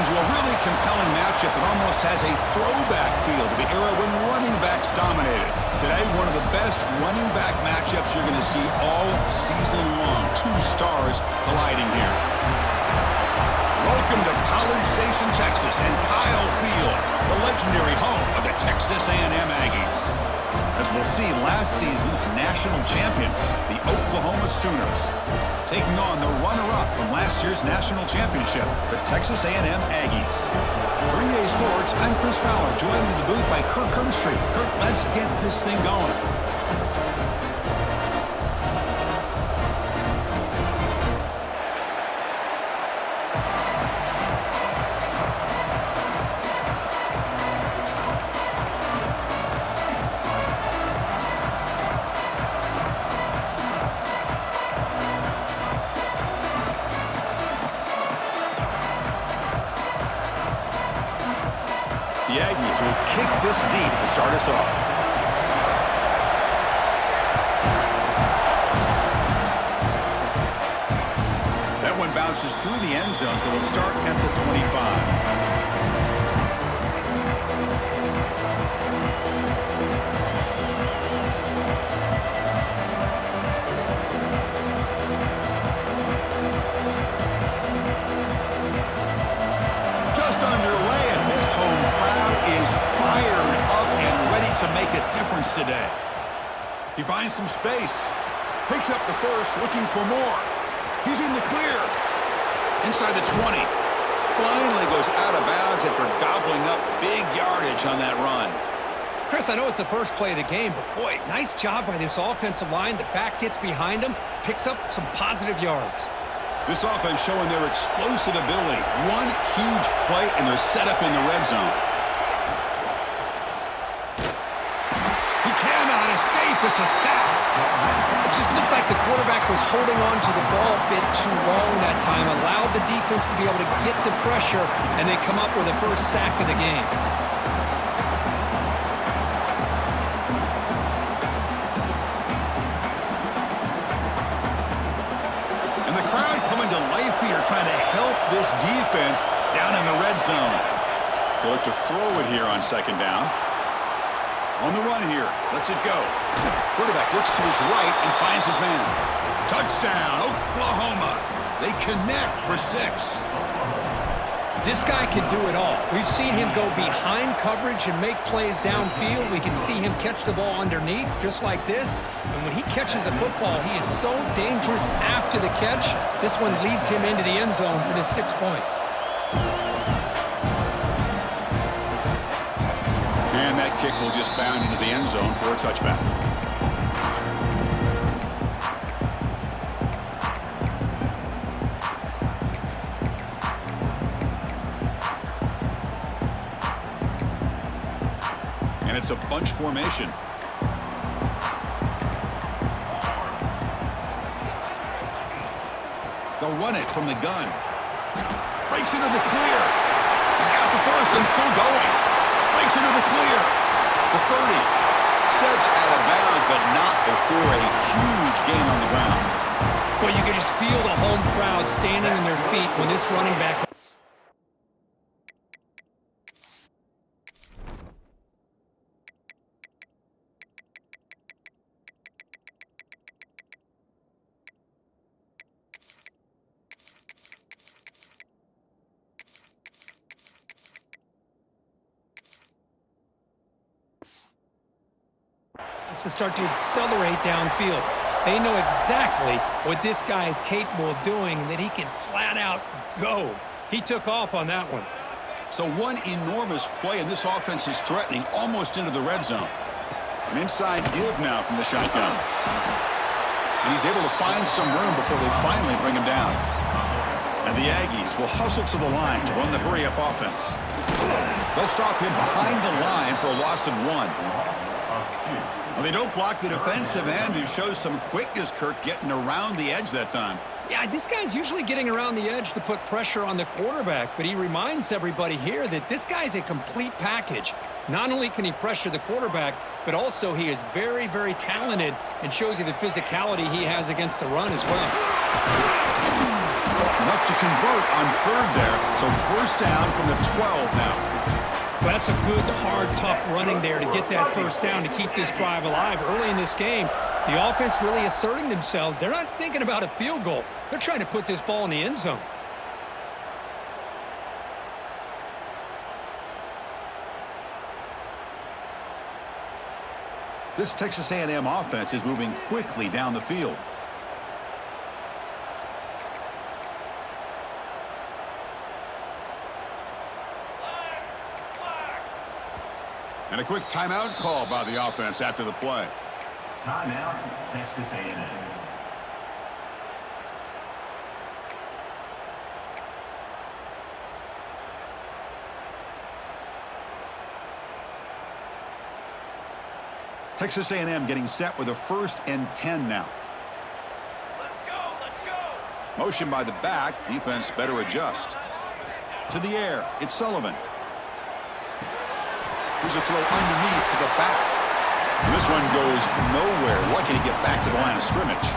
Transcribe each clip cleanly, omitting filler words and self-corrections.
into a really compelling matchup that almost has a throwback feel to the era when running backs dominated. Today, one of the best running back matchups you're going to see all season long. Two stars colliding here. Welcome to College Station, Texas, and Kyle Field, the legendary home of the Texas A&M Aggies. As we'll see, last season's national champions, the Oklahoma Sooners, taking on the runner-up from last year's national championship, the Texas A&M Aggies. For EA Sports, I'm Chris Fowler, joined in the booth by Kirk Herbstreit. Kirk, let's get this thing going. The Aggies will kick this deep to start us off. That one bounces through the end zone, so they'll start at the 25. To make a difference today. He finds some space, picks up the first, looking for more. He's in the clear. Inside the 20. Finally goes out of bounds after gobbling up big yardage on that run. Chris, I know it's the first play of the game, but boy, nice job by this offensive line. The back gets behind him, picks up some positive yards. This offense showing their explosive ability. One huge play, and they're set up in the red zone. Escape, it's a sack. It just looked like the quarterback was holding on to the ball a bit too long that time, allowed the defense to be able to get the pressure, and they come up with the first sack of the game. And the crowd coming to life here, trying to help this defense down in the red zone. They look to throw it here on second down. On the run here, lets it go. Quarterback looks to his right and finds his man. Touchdown, Oklahoma. They connect for 6. This guy can do it all. We've seen him go behind coverage and make plays downfield. We can see him catch the ball underneath, just like this. And when he catches a football, he is so dangerous after the catch. This one leads him into the end zone for the 6 points. And that kick will just bound into the end zone for a touchback. And it's a bunch formation. They'll run it from the gun. Breaks into the clear. He's got the first and still going. Breaks into the clear. The 30. Steps out of bounds, but not before a huge gain on the ground. Well, you can just feel the home crowd standing on their feet when this running back... to start to accelerate downfield. They know exactly what this guy is capable of doing and that he can flat out go. He took off on that one. So one enormous play, and this offense is threatening almost into the red zone. An inside give now from the shotgun. And he's able to find some room before they finally bring him down. And the Aggies will hustle to the line to run the hurry-up offense. They'll stop him behind the line for a loss of 1. Well, they don't block the defensive end, who shows some quickness, Kirk, getting around the edge that time. Yeah, this guy's usually getting around the edge to put pressure on the quarterback, but he reminds everybody here that this guy's a complete package. Not only can he pressure the quarterback, but also he is very, very talented and shows you the physicality he has against the run as well. Enough to convert on third there. So first down from the 12 now. Well, that's a good, hard, tough running there to get that first down to keep this drive alive. Early in this game, the offense really asserting themselves. They're not thinking about a field goal. They're trying to put this ball in the end zone. This Texas A&M offense is moving quickly down the field. And a quick timeout call by the offense after the play. Timeout, Texas A&M. Texas A&M getting set with a 1st and 10 now. Let's go! Motion by the back. Defense better adjust. To the air. It's Sullivan. Here's a throw underneath to the back. And this one goes nowhere. Lucky to get back to the line of scrimmage.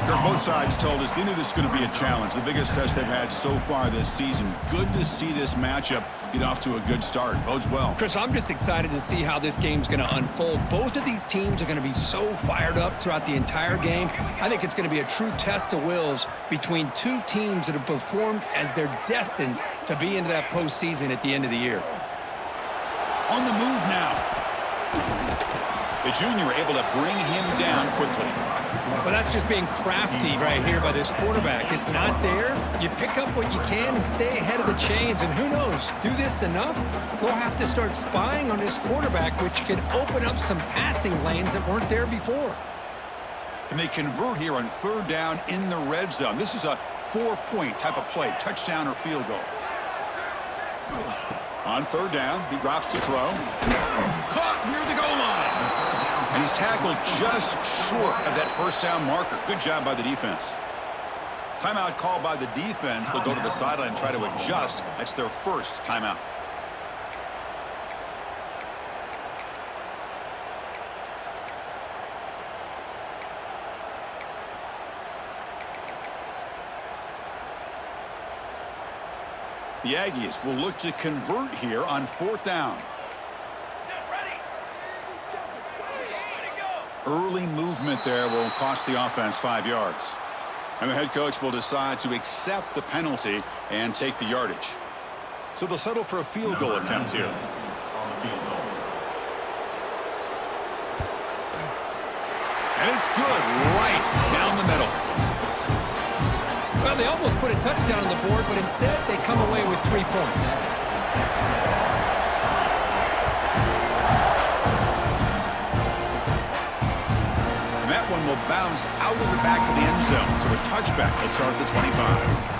Kirk, both sides told us they knew this was going to be a challenge. The biggest test they've had so far this season. Good to see this matchup get off to a good start. Bodes well. Chris, I'm just excited to see how this game's going to unfold. Both of these teams are going to be so fired up throughout the entire game. I think it's going to be a true test of wills between two teams that have performed as they're destined to be into that postseason at the end of the year. On the move now. The junior able to bring him down quickly. Well, that's just being crafty right here by this quarterback. It's not there. You pick up what you can and stay ahead of the chains. And who knows, do this enough, we'll have to start spying on this quarterback, which can open up some passing lanes that weren't there before. And they convert here on 3rd down in the red zone. This is a 4-point type of play, touchdown or field goal. On 3rd down, he drops to throw. Caught near the goal line. And he's tackled just short of that first down marker. Good job by the defense. Timeout called by the defense. They'll go to the sideline and try to adjust. That's their first timeout. The Aggies will look to convert here on 4th down. Early movement there will cost the offense 5 yards. And the head coach will decide to accept the penalty and take the yardage. So they'll settle for a field goal attempt here. And it's good right down the middle. Well, they almost put a touchdown on the board, but instead they come away with 3 points. And that one will bounce out of the back of the end zone. So a touchback will start at the 25.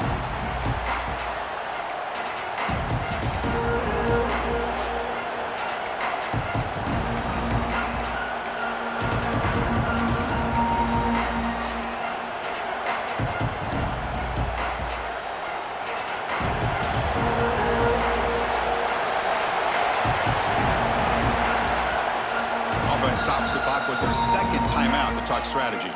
Stops the clock with their 2nd timeout to talk strategy.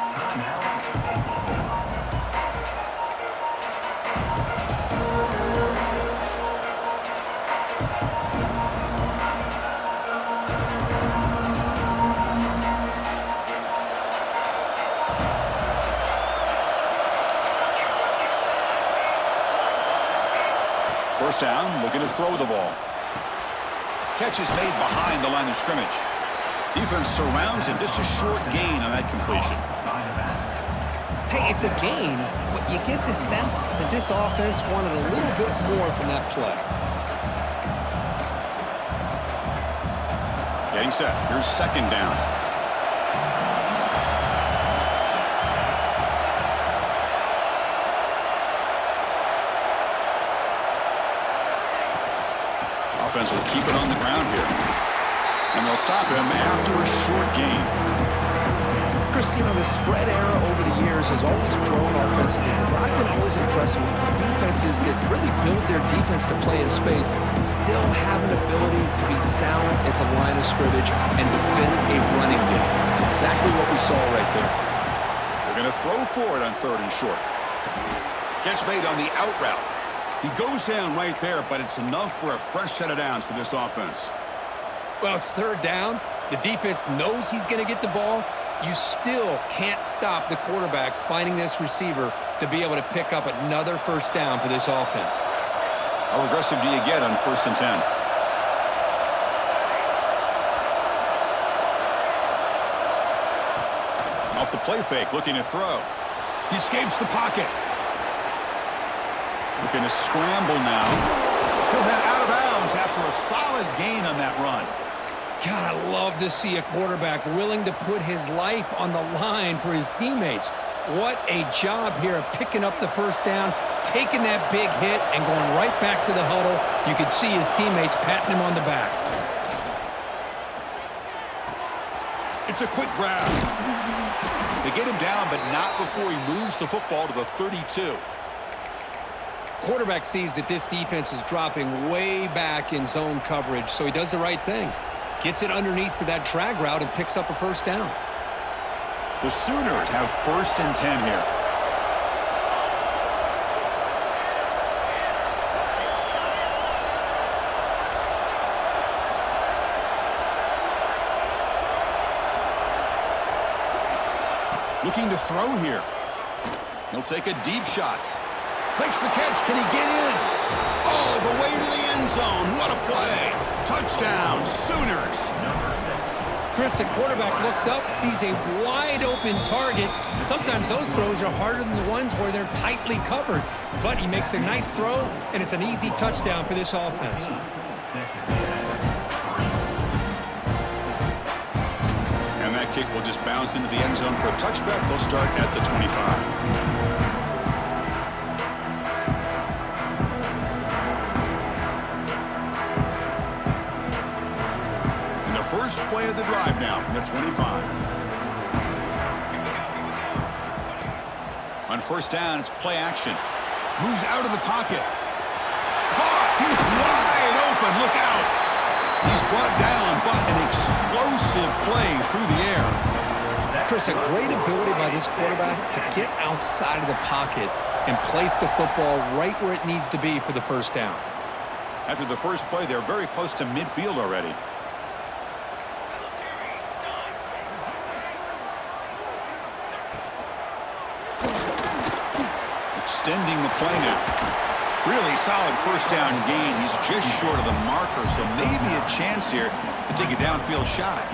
First down, looking to throw the ball. Catch is made behind the line of scrimmage. Defense surrounds him. Just a short gain on that completion. Hey, it's a gain, but you get the sense that this offense wanted a little bit more from that play. Getting set. Here's 2nd down. Offense will keep it on the ground here. And they'll stop him after a short gain. Chris, you know, the spread era over the years has always grown offensively. But I've been always impressed with defenses that really build their defense to play in space, still have an ability to be sound at the line of scrimmage and defend a running game. It's exactly what we saw right there. They're going to throw for it on 3rd and short. Catch made on the out route. He goes down right there, but it's enough for a fresh set of downs for this offense. Well, it's third down. The defense knows he's going to get the ball. You still can't stop the quarterback finding this receiver to be able to pick up another first down for this offense. How aggressive do you get on 1st and 10? Off the play fake, looking to throw. He escapes the pocket. Looking to scramble now. He'll head out of bounds after a solid gain on that run. God, I love to see a quarterback willing to put his life on the line for his teammates. What a job here of picking up the first down, taking that big hit, and going right back to the huddle. You could see his teammates patting him on the back. It's a quick grab. They get him down, but not before he moves the football to the 32. Quarterback sees that this defense is dropping way back in zone coverage, so he does the right thing. Gets it underneath to that drag route and picks up a first down. The Sooners have 1st and 10 here. Looking to throw here. He'll take a deep shot. Makes the catch. Can he get in? All the way to the end zone. What a play. Touchdown, Sooners. Chris, the quarterback looks up, sees a wide-open target. Sometimes those throws are harder than the ones where they're tightly covered. But he makes a nice throw, and it's an easy touchdown for this offense. And that kick will just bounce into the end zone for a touchback. They'll start at the 25. First play of the drive now from the 25. On 1st down, it's play action. Moves out of the pocket. Caught! He's wide open. Look out! He's brought down, but an explosive play through the air. Chris, a great ability by this quarterback to get outside of the pocket and place the football right where it needs to be for the first down. After the first play, they're very close to midfield already. Extending the play now. Really solid first down gain. He's just short of the marker, so maybe a chance here to take a downfield shot.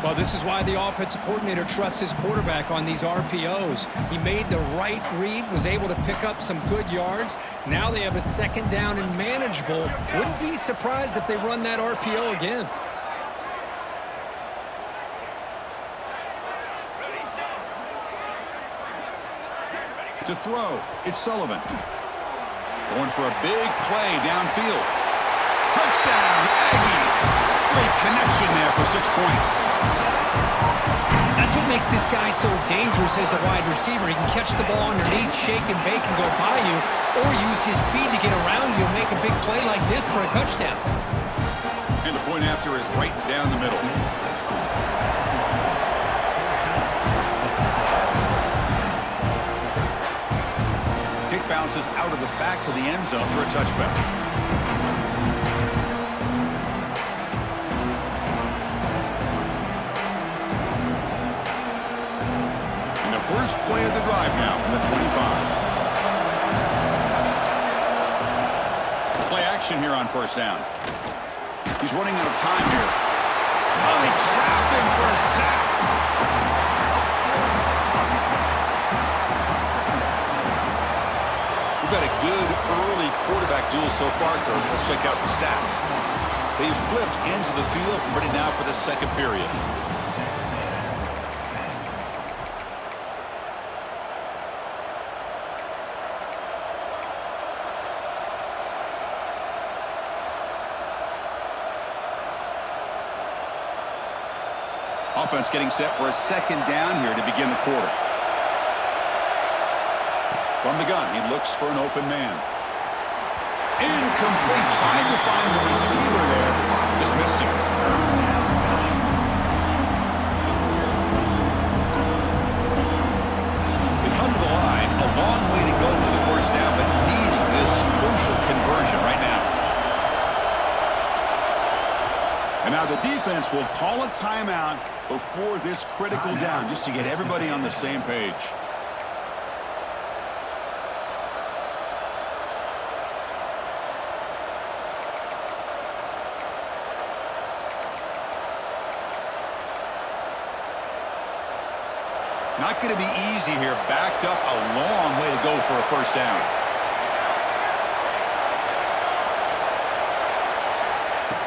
Well, this is why the offensive coordinator trusts his quarterback on these RPOs. He made the right read, was able to pick up some good yards. Now they have a 2nd down and manageable. Wouldn't be surprised if they run that RPO again. To throw, it's Sullivan. Going for a big play downfield. Touchdown, Aggies! Great connection there for 6 points. That's what makes this guy so dangerous as a wide receiver. He can catch the ball underneath, shake and bake, and go by you, or use his speed to get around you and make a big play like this for a touchdown. And the point after is right down the middle. Kick bounces out of the back of the end zone for a touchback. And the first play of the drive now from the 25. Play action here on 1st down. He's running out of time here. Oh, they trap him for a sack. We've got a good early quarterback duel so far, Kirk. Let's check out the stats. They've flipped ends of the field, ready now for the 2nd period. Offense getting set for a 2nd down here to begin the quarter. From the gun, he looks for an open man. Incomplete. Trying to find the receiver there. Just missed him. They come to the line. A long way to go for the will call a timeout before this critical down just to get everybody on the same page. Not going to be easy here. Backed up a long way to go for a first down.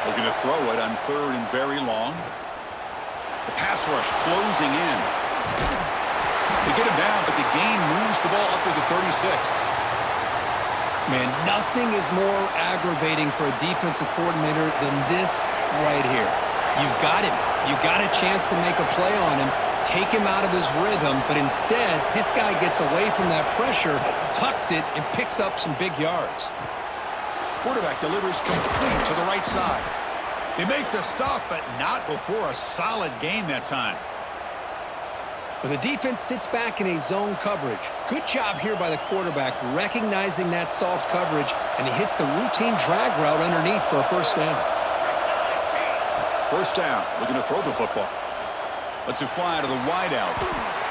Looking to throw it on 3rd and very long. The pass rush closing in. They get him down, but the gain moves the ball up to the 36. Man, nothing is more aggravating for a defensive coordinator than this right here. You've got him. You've got a chance to make a play on him, take him out of his rhythm, but instead, this guy gets away from that pressure, tucks it, and picks up some big yards. Quarterback delivers complete to the right side. They make the stop, but not before a solid gain that time. But the defense sits back in a zone coverage. Good job here by the quarterback, recognizing that soft coverage, and he hits the routine drag route underneath for a first down. First down, looking to throw the football. Lets it fly to the wideout.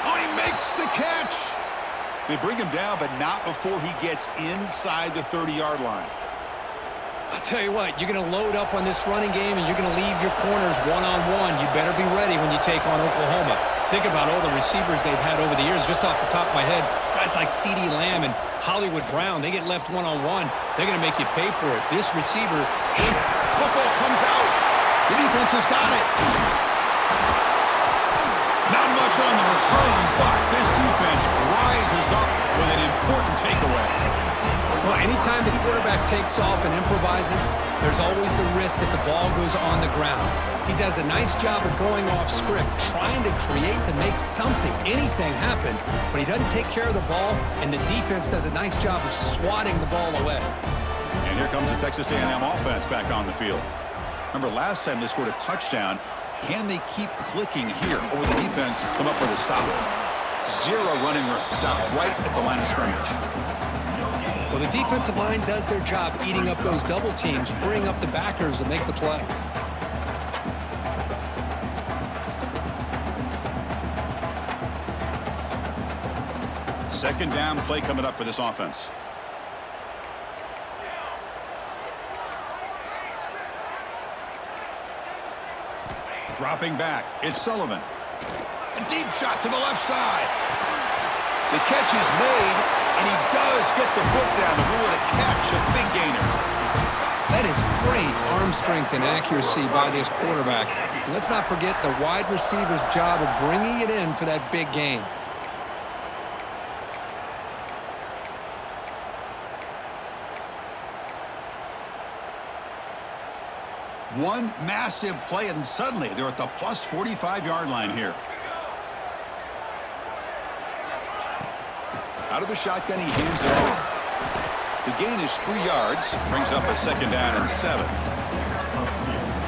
Oh, he makes the catch! They bring him down, but not before he gets inside the 30-yard line. I'll tell you what, you're going to load up on this running game, and you're going to leave your corners one-on-one. You better be ready when you take on Oklahoma. Think about all the receivers they've had over the years. Just off the top of my head, guys like CeeDee Lamb and Hollywood Brown, they get left one-on-one. They're going to make you pay for it. This receiver... Football comes out. The defense has got it. Not much on the return, but this defense rises up with an important takeaway. Well, anytime the quarterback takes off and improvises, there's always the risk that the ball goes on the ground. He does a nice job of going off script, trying to create to make something, anything happen, but he doesn't take care of the ball, and the defense does a nice job of swatting the ball away. And here comes the Texas A&M offense back on the field. Remember, last time they scored a touchdown. Can they keep clicking here, or will the defense come up with a stop? Zero running room. Stop right at the line of scrimmage. Well, the defensive line does their job eating up those double teams, freeing up the backers to make the play. Second down play coming up for this offense. Dropping back, it's Sullivan. A deep shot to the left side. The catch is made, and he does get the foot down to rule it a catch, a big gainer. That is great arm strength and accuracy by this quarterback. And let's not forget the wide receiver's job of bringing it in for that big gain. One massive play, and suddenly they're at the plus 45-yard line here. Out of the shotgun, he hands it off. The gain is 3 yards, brings up a second down and 7.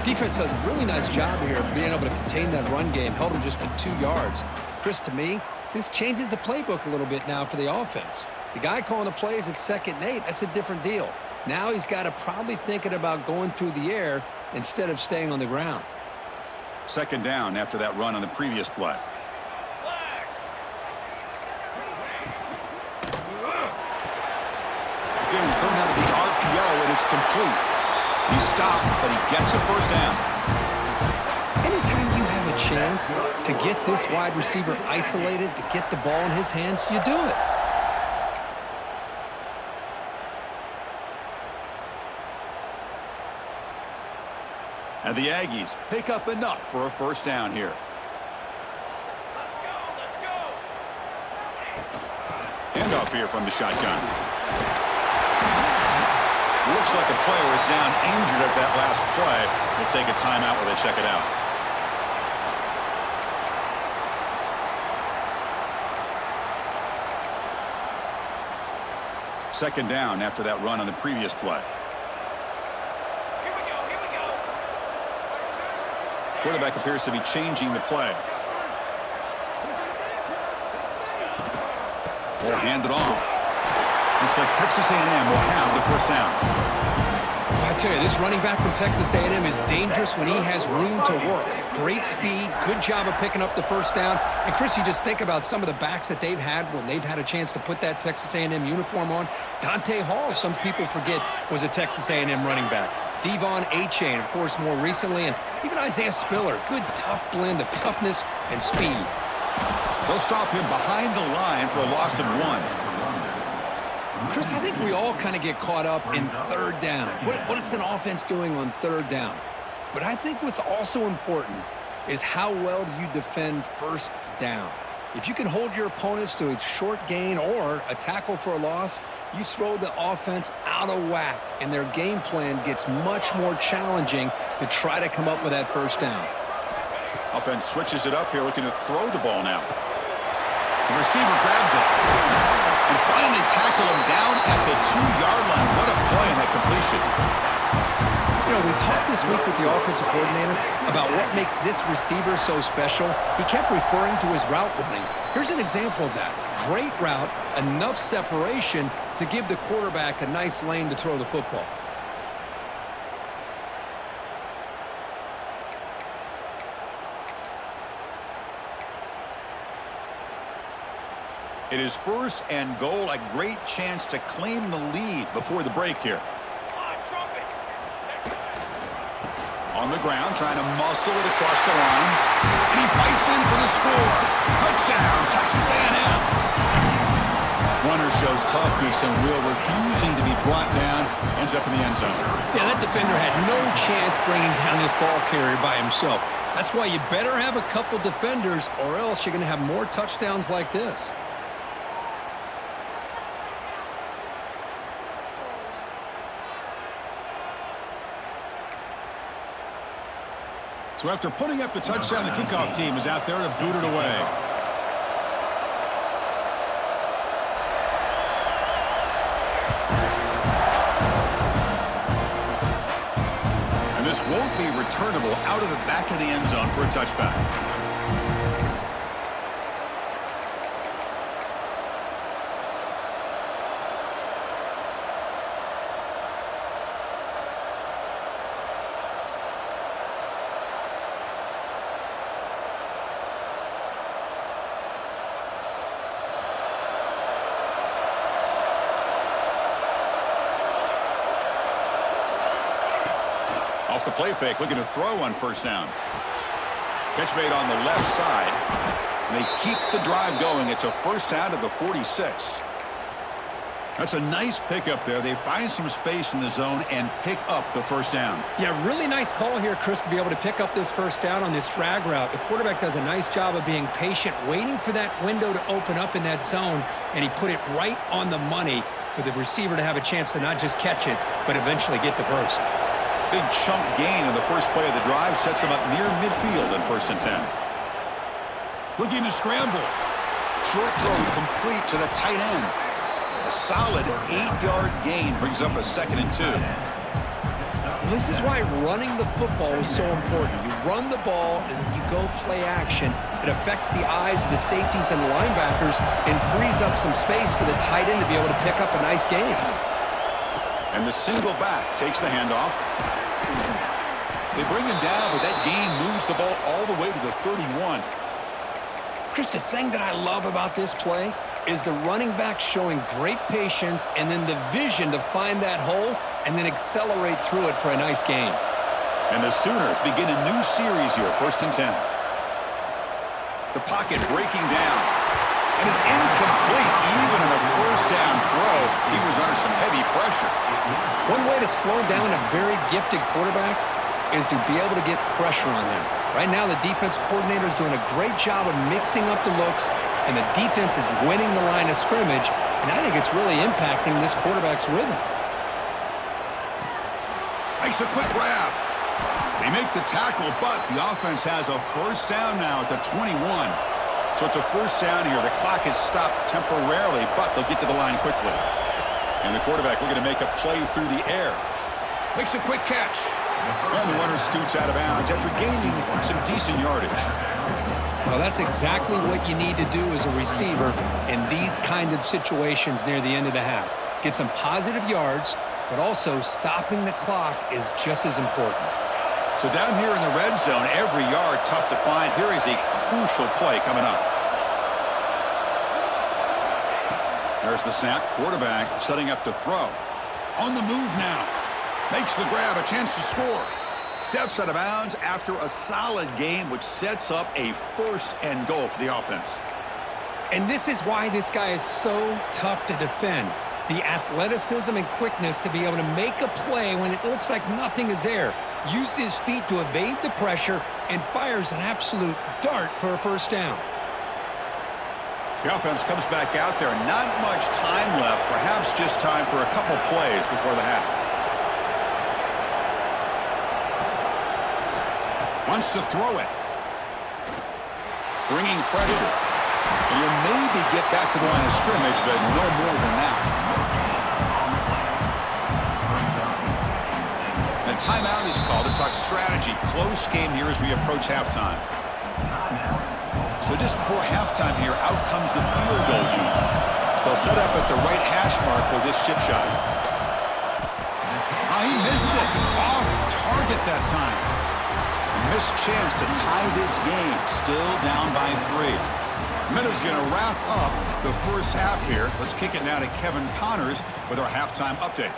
Defense does a really nice job here of being able to contain that run game, held him just to 2 yards. Chris, to me, this changes the playbook a little bit now for the offense. The guy calling the plays at 2nd and 8, that's a different deal. Now he's got to probably thinking about going through the air instead of staying on the ground. Second down after that run on the previous play. Again, thrown out of the RPO, and it's complete. He stopped, but he gets a first down. Anytime you have a chance to get this wide receiver isolated, to get the ball in his hands, you do it. And the Aggies pick up enough for a first down here. Let's go. Handoff here from the shotgun. Looks like a player is down injured at that last play. We'll take a timeout while they check it out. Second down after that run on the previous play. Here we go. Quarterback appears to be changing the play. Ball handed off. Looks like Texas A&M will have the first down. I tell you, this running back from Texas A&M is dangerous when he has room to work. Great speed, good job of picking up the first down. And, Chris, you just think about some of the backs that they've had when they've had a chance to put that Texas A&M uniform on. Dante Hall, some people forget, was a Texas A&M running back. Devon Achane, of course, more recently. And even Isaiah Spiller, good, tough blend of toughness and speed. They'll stop him behind the line for a loss of 1. Chris, I think we all kind of get caught up in third down. What is an offense doing on third down? But I think what's also important is how well do you defend first down. If you can hold your opponents to a short gain or a tackle for a loss, you throw the offense out of whack, and their game plan gets much more challenging to try to come up with that first down. Offense switches it up here, looking to throw the ball now. The receiver grabs it. And finally tackle him down at the 2-yard line. What a play on that completion. You know, we talked this week with the offensive coordinator about what makes this receiver so special. He kept referring to his route running. Here's an example of that. Great route, enough separation to give the quarterback a nice lane to throw the football. It is first and goal, a great chance to claim the lead before the break here. On the ground, trying to muscle it across the line. And he fights in for the score. Touchdown, Texas A&M. Runner shows toughness and will, refusing to be brought down. Ends up in the end zone. Yeah, that defender had no chance bringing down this ball carrier by himself. That's why you better have a couple defenders, or else you're going to have more touchdowns like this. So after putting up the touchdown, the kickoff team is out there to boot it away. And this won't be returnable out of the back of the end zone for a touchback. Off the play fake, looking to throw on first down. Catch made on the left side. And they keep the drive going. It's a first down to the 46. That's a nice pickup there. They find some space in the zone and pick up the first down. Yeah, really nice call here, Chris, to be able to pick up this first down on this drag route. The quarterback does a nice job of being patient, waiting for that window to open up in that zone, and he put it right on the money for the receiver to have a chance to not just catch it, but eventually get the first. Big chunk gain on the first play of the drive sets him up near midfield in 1st and 10. Looking to scramble. Short throw complete to the tight end. A solid 8-yard gain brings up a 2nd and 2. This is why running the football is so important. You run the ball and then you go play action. It affects the eyes of the safeties and linebackers and frees up some space for the tight end to be able to pick up a nice gain. And the single back takes the handoff. They bring him down, but that gain moves the ball all the way to the 31. Chris, the thing that I love about this play is the running back showing great patience and then the vision to find that hole and then accelerate through it for a nice gain. And the Sooners begin a new series here, 1st and 10. The pocket breaking down. And it's incomplete, even in the first down throw. He was under some heavy pressure. One way to slow down a very gifted quarterback is to be able to get pressure on him. Right now, the defense coordinator is doing a great job of mixing up the looks, and the defense is winning the line of scrimmage, and I think it's really impacting this quarterback's rhythm. Makes a quick grab. They make the tackle, but the offense has a first down now at the 21. So it's a first down here. The clock is stopped temporarily, but they'll get to the line quickly. And the quarterback looking to make a play through the air. Makes a quick catch. And the runner scoots out of bounds after gaining some decent yardage. Well, that's exactly what you need to do as a receiver in these kind of situations near the end of the half. Get some positive yards, but also stopping the clock is just as important. So down here in the red zone, every yard tough to find. Here is a crucial play coming up. There's the snap. Quarterback setting up to throw. On the move now. Makes the grab, a chance to score. Steps out of bounds after a solid game, which sets up a 1st and goal for the offense. And this is why this guy is so tough to defend. The athleticism and quickness to be able to make a play when it looks like nothing is there. Use his feet to evade the pressure and fires an absolute dart for a 1st down. The offense comes back out there. Not much time left. Perhaps just time for a couple plays before the half. Wants to throw it. Bringing pressure. And you'll maybe get back to the line of scrimmage, but no more than that. A timeout is called to talk strategy. Close game here as we approach halftime. So just before halftime here, out comes the field goal unit. They'll set up at the right hash mark for this chip shot. He missed it. Off target that time. Missed chance to tie this game. Still down by 3. Minutes going to wrap up the 1st half here. Let's kick it now to Kevin Connors with our halftime update.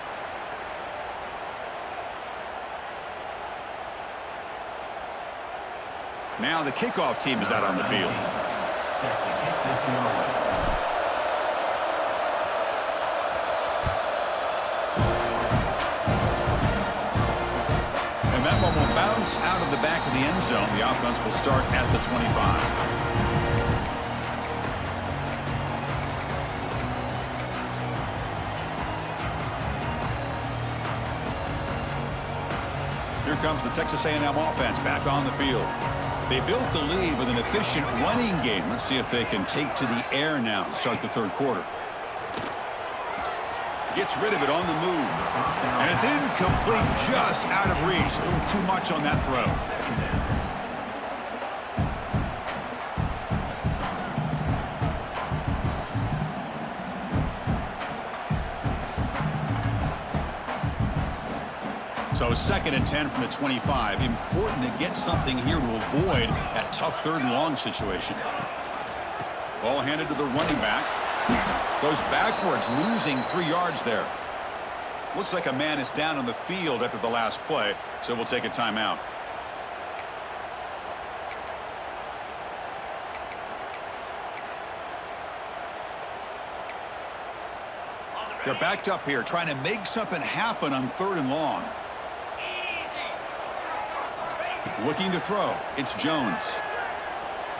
Now the kickoff team is out on the field. And that one will bounce out of the back of the end zone. The offense will start at the 25. Here comes the Texas A&M offense back on the field. They built the lead with an efficient running game. Let's see if they can take to the air now to start the 3rd quarter. Gets rid of it on the move. And it's incomplete, just out of reach. A little too much on that throw. So 2nd and 10 from the 25. Important to get something here to avoid that tough 3rd and long situation. Ball handed to the running back. Goes backwards, losing 3 yards there. Looks like a man is down on the field after the last play, so we'll take a timeout. They're backed up here, trying to make something happen on 3rd and long. Looking to throw. It's Jones.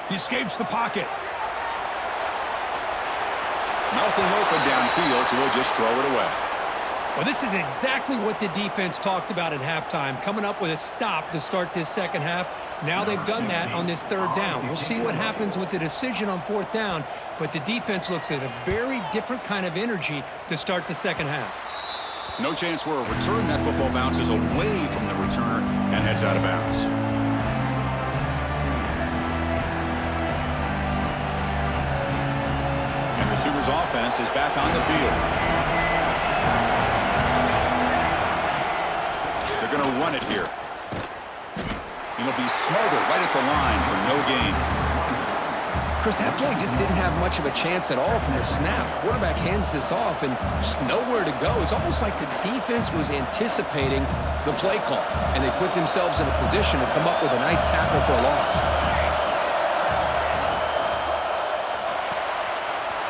He escapes the pocket. Nothing open downfield, so we'll just throw it away. Well, this is exactly what the defense talked about at halftime, coming up with a stop to start this 2nd half. Now they've done that on this 3rd down. We'll see what happens with the decision on 4th down, but the defense looks at a very different kind of energy to start the 2nd half. No chance for a return. That football bounces away from the returner and heads out of bounds. The Sooners offense is back on the field. They're going to run it here. It'll be smothered right at the line for no gain. Chris, that play just didn't have much of a chance at all from the snap. Quarterback hands this off and just nowhere to go. It's almost like the defense was anticipating the play call, and they put themselves in a position to come up with a nice tackle for a loss.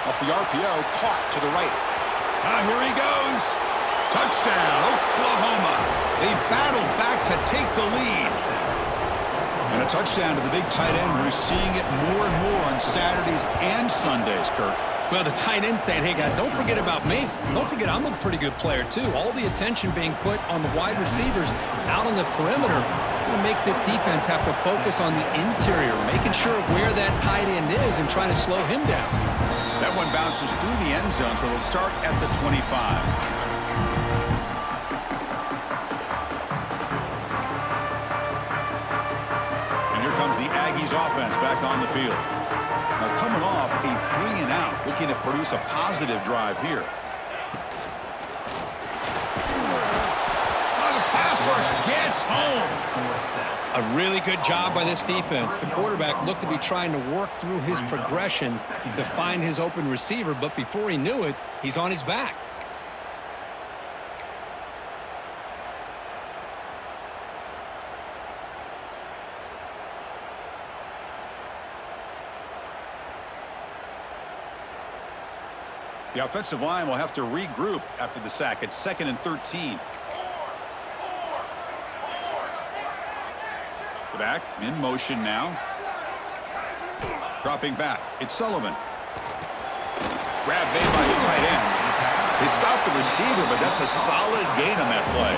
Off the RPO, caught to the right. Here he goes. Touchdown, Oklahoma. They battled back to take the lead. And a touchdown to the big tight end. We're seeing it more and more on Saturdays and Sundays, Kirk. Well, the tight end saying, hey, guys, don't forget about me. Don't forget I'm a pretty good player, too. All the attention being put on the wide receivers out on the perimeter. It's going to make this defense have to focus on the interior, making sure where that tight end is and trying to slow him down. That one bounces through the end zone, so they'll start at the 25. The Aggies offense back on the field. Now coming off a 3-and-out, looking to produce a positive drive here. pass rush gets home. A really good job by this defense. The quarterback looked to be trying to work through his progressions to find his open receiver, but before he knew it, he's on his back. The offensive line will have to regroup after the sack. It's 2nd and 13. The back in motion now. Dropping back. It's Sullivan. Grab made by the tight end. They stopped the receiver, but that's a solid gain on that play.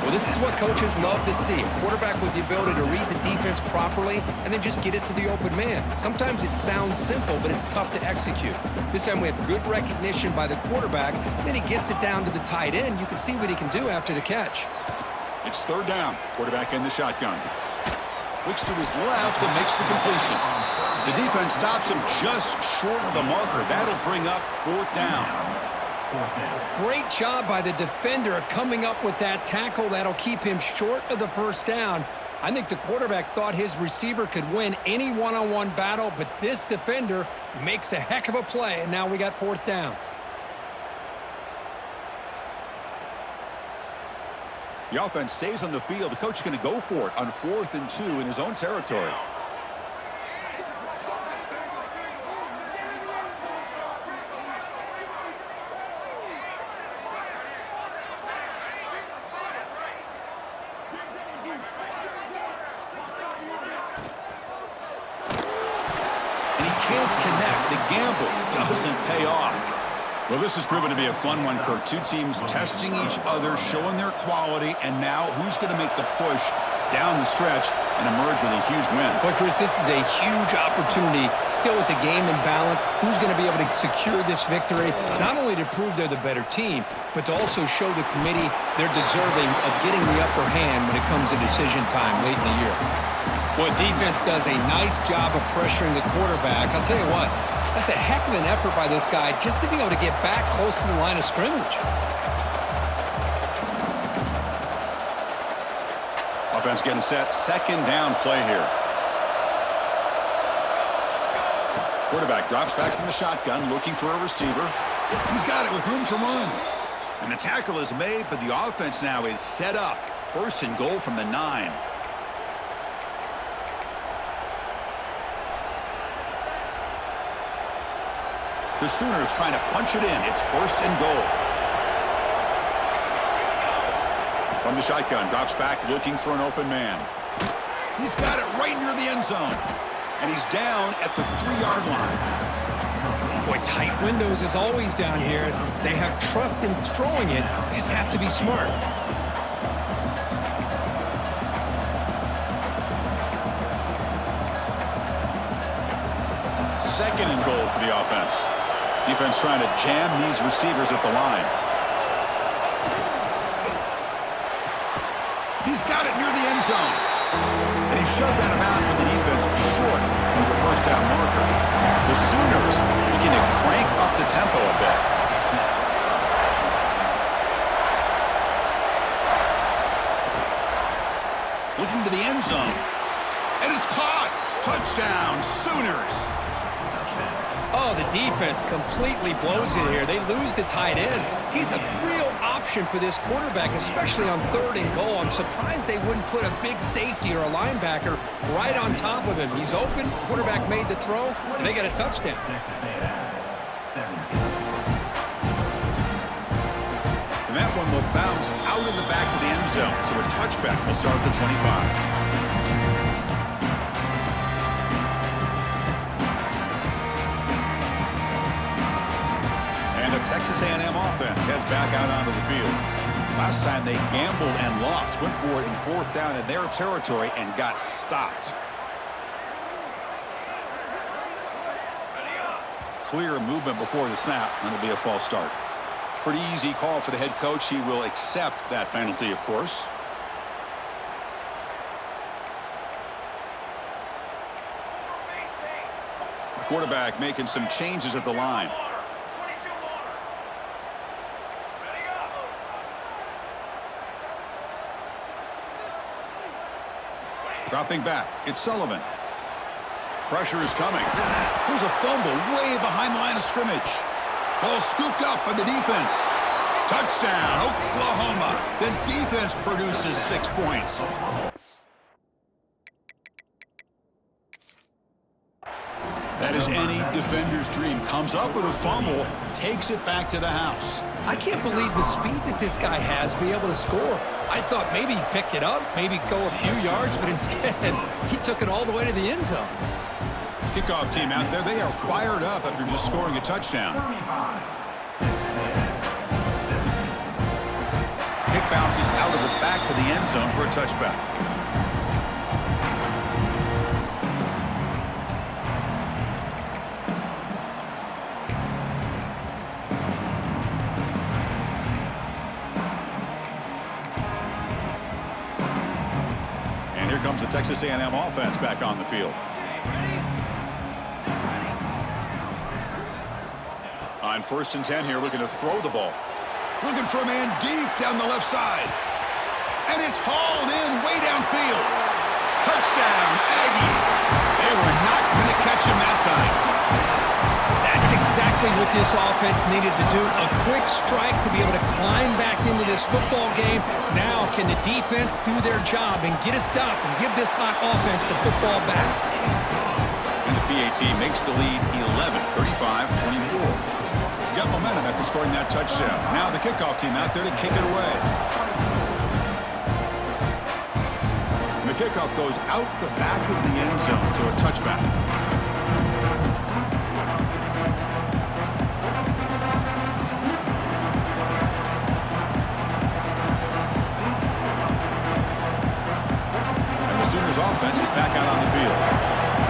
Well, this is what coaches love to see. A quarterback with the ability to read the defense properly and then just get it to the open man. Sometimes it sounds simple, but it's tough to execute. This time we have good recognition by the quarterback. Then he gets it down to the tight end. You can see what he can do after the catch. It's 3rd down. Quarterback in the shotgun. Looks to his left and makes the completion. The defense stops him just short of the marker. That'll bring up 4th down. Great job by the defender coming up with that tackle. That'll keep him short of the 1st down. I think the quarterback thought his receiver could win any one-on-one battle, but this defender makes a heck of a play, and now we got 4th down. The offense stays on the field. The coach is going to go for it on 4th and 2 in his own territory. And he can't connect. The gamble doesn't pay off. Well, this has proven to be a fun one, Kurt. Two teams testing each other, showing their quality, and now who's going to make the push down the stretch and emerge with a huge win? Boy, Chris, this is a huge opportunity. Still with the game in balance, who's going to be able to secure this victory? Not only to prove they're the better team, but to also show the committee they're deserving of getting the upper hand when it comes to decision time late in the year. Boy, defense does a nice job of pressuring the quarterback. I'll tell you what, that's a heck of an effort by this guy just to be able to get back close to the line of scrimmage. Offense getting set. 2nd down play here. Quarterback drops back from the shotgun, looking for a receiver. He's got it with room to run. And the tackle is made, but the offense now is set up. 1st and goal from the 9. The Sooners trying to punch it in. It's 1st and goal. From the shotgun, drops back, looking for an open man. He's got it right near the end zone. And he's down at the 3-yard line. Boy, tight windows is always down here. They have trust in throwing it. They just have to be smart. Second and goal for the offense. Defense trying to jam these receivers at the line. He's got it near the end zone. And he's shoved out of bounds with the defense short of the 1st down marker. The Sooners looking to crank up the tempo a bit. Looking to the end zone. And it's caught. Touchdown, Sooners. Oh, the defense completely blows it here. They lose the tight end. He's a real option for this quarterback, especially on 3rd and goal. I'm surprised they wouldn't put a big safety or a linebacker right on top of him. He's open. Quarterback made the throw, and they got a touchdown. And that one will bounce out of the back of the end zone. So a touchback will start at the 25. Texas A&M offense heads back out onto the field. Last time they gambled and lost. Went for it in 4th down in their territory and got stopped. Clear movement before the snap, and it'll be a false start. Pretty easy call for the head coach. He will accept that penalty, of course. The quarterback making some changes at the line. Dropping back, it's Sullivan. Pressure is coming. Here's a fumble way behind the line of scrimmage. Ball scooped up by the defense. Touchdown, Oklahoma. The defense produces 6 points. That is any defender's dream. Comes up with a fumble, takes it back to the house. I can't believe the speed that this guy has to be able to score. I thought maybe he'd pick it up, maybe go a few yards, but instead he took it all the way to the end zone. Kickoff team out there, they are fired up after just scoring a touchdown. Kick bounces out of the back of the end zone for a touchback. And here comes the Texas A&M offense back on the field. On 1st and 10 here, looking to throw the ball. Looking for a man deep down the left side. And it's hauled in way downfield. Touchdown, Aggies. They were not going to catch him that time. That's exactly what this offense needed to do. A quick strike to be able to climb back into this football game. Now can the defense do their job and get a stop and give this hot offense the football back? And the PAT makes the lead 11, 35-24. Got momentum after scoring that touchdown. Now the kickoff team out there to kick it away. And the kickoff goes out the back of the end zone, so a touchback. And the Sooners offense is back out on the field.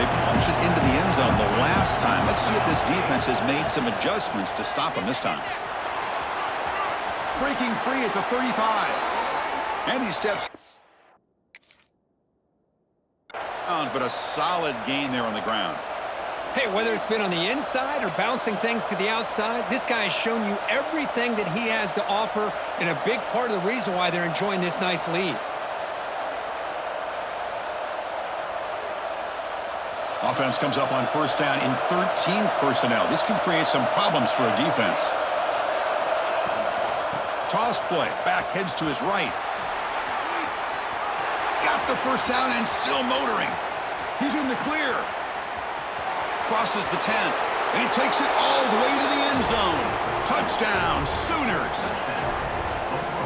They punched it into the end zone the last time. Let's see if this defense has made some adjustments to stop them this time. Breaking free at the 35. And he steps out, but a solid gain there on the ground. Hey, whether it's been on the inside or bouncing things to the outside, this guy has shown you everything that he has to offer, and a big part of the reason why they're enjoying this nice lead. Offense comes up on 1st down in 13 personnel. This can create some problems for a defense. Toss play. Back heads to his right. He's got the 1st down and still motoring. He's in the clear. Crosses the 10. And he takes it all the way to the end zone. Touchdown, Sooners.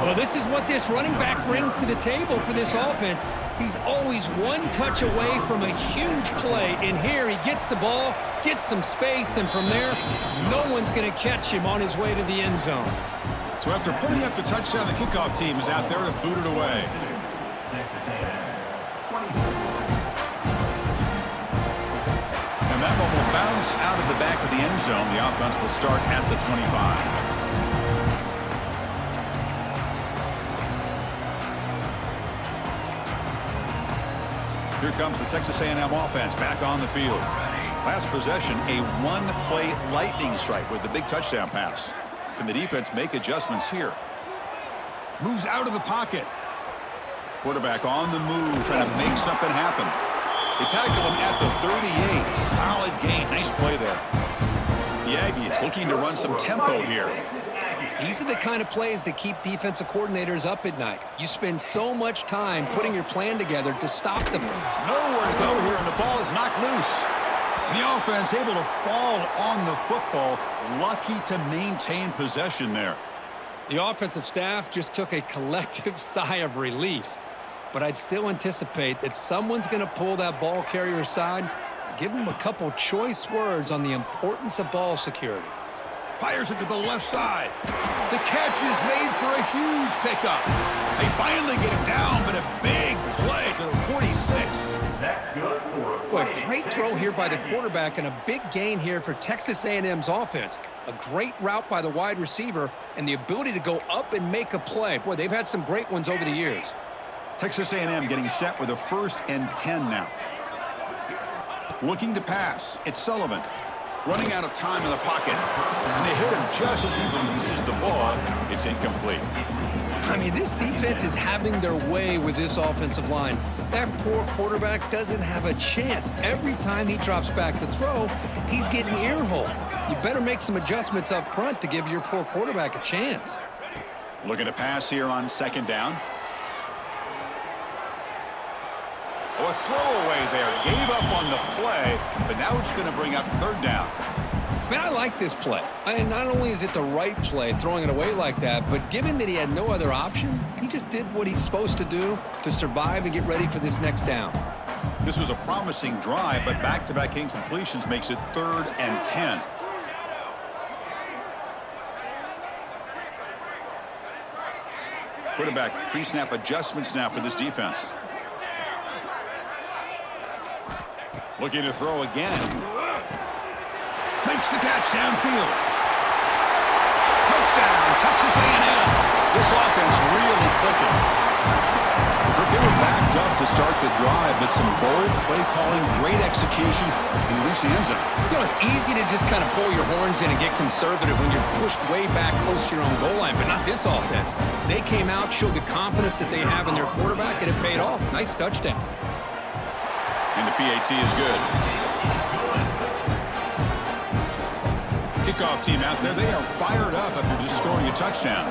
Well, this is what this running back brings to the table for this offense. He's always one touch away from a huge play. And here he gets the ball, gets some space, and from there, no one's going to catch him on his way to the end zone. So after putting up the touchdown, the kickoff team is out there to boot it away. And that one will bounce out of the back of the end zone. The offense will start at the 25. Here comes the Texas A&M offense back on the field. Last possession, a one-play lightning strike with the big touchdown pass. Can the defense make adjustments here? Moves out of the pocket. Quarterback on the move, trying to make something happen. They tackle him at the 38. Solid gain. Nice play there. The Aggies looking to run some tempo here. These are the kind of plays that keep defensive coordinators up at night. You spend so much time putting your plan together to stop them. Nowhere to go here, and the ball is knocked loose. And the offense able to fall on the football. Lucky to maintain possession there. The offensive staff just took a collective sigh of relief. But I'd still anticipate that someone's going to pull that ball carrier aside, give him a couple choice words on the importance of ball security. Fires it to the left side. The catch is made for a huge pickup. They finally get him down, but a big play to the 46. That's good for a Boy, great throw here by the quarterback and a big gain here for Texas A&M's offense. A great route by the wide receiver and the ability to go up and make a play. Boy, they've had some great ones over the years. Texas A&M getting set with a 1st and 10 now. Looking to pass. It's Sullivan. Running out of time in the pocket. And they hit him just as he releases the ball. It's incomplete. I mean, this defense is having their way with this offensive line. That poor quarterback doesn't have a chance. Every time he drops back to throw, he's getting ear-hole. You better make some adjustments up front to give your poor quarterback a chance. Looking to pass here on second down. Oh, a throwaway there. Gave up on the play, but now it's going to bring up third down. Man, I like this play. Not only is it the right play, throwing it away like that, but given that he had no other option, he just did what he's supposed to do to survive and get ready for this next down. This was a promising drive, but back-to-back incompletions makes it 3rd and 10. Quarterback pre-snap adjustments now for this defense. Looking to throw again. Makes the catch downfield. Touchdown, Texas A&M. This offense really clicking. But they were backed up to start the drive, but some bold play calling, great execution, and reach the end zone. You know, it's easy to just kind of pull your horns in and get conservative when you're pushed way back close to your own goal line, but not this offense. They came out, showed the confidence that they have in their quarterback, and it paid off. Nice touchdown. And the PAT is good. Kickoff team out there, they are fired up after just scoring a touchdown.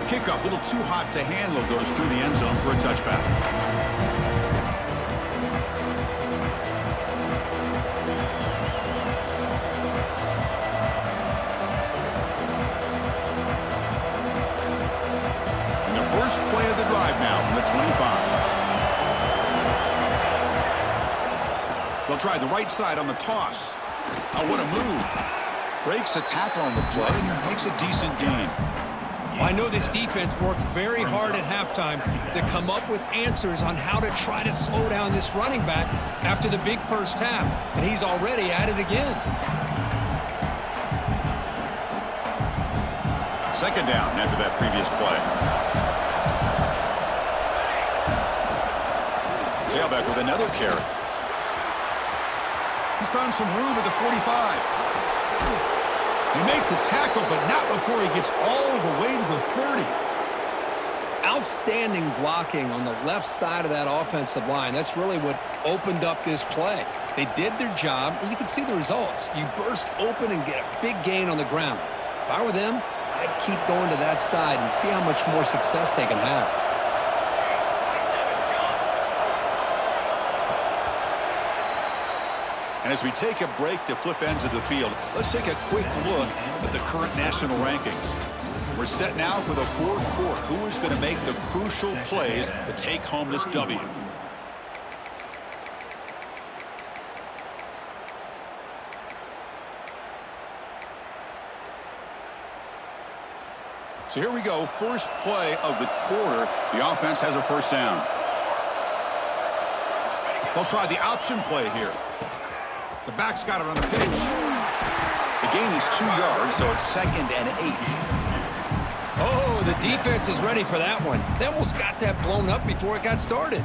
Kickoff, a little too hot to handle, goes through the end zone for a touchback. And the first play of the drive now from the 25. They'll try the right side on the toss. Oh, what a move. Breaks a tackle on the play and makes a decent gain. Well, I know this defense worked very hard at halftime to come up with answers on how to try to slow down this running back after the big first half, and he's already at it again. Second down after that previous play. Tailback with another carry. He's found some room at the 45. He make the tackle, but not before he gets all the way to the 30. Outstanding blocking on the left side of that offensive line. That's really what opened up this play. They did their job, and you can see the results. You burst open and get a big gain on the ground. If I were them, I'd keep going to that side and see how much more success they can have. And as we take a break to flip ends of the field, let's take a quick look at the current national rankings. We're set now for the fourth quarter. Who is going to make the crucial plays to take home this W? So here we go. First play of the quarter. The offense has a first down. They'll try the option play here. The back's got it on the pitch. The gain is 2 yards, so it's 2nd and 8. Oh, the defense is ready for that one. They almost got that blown up before it got started.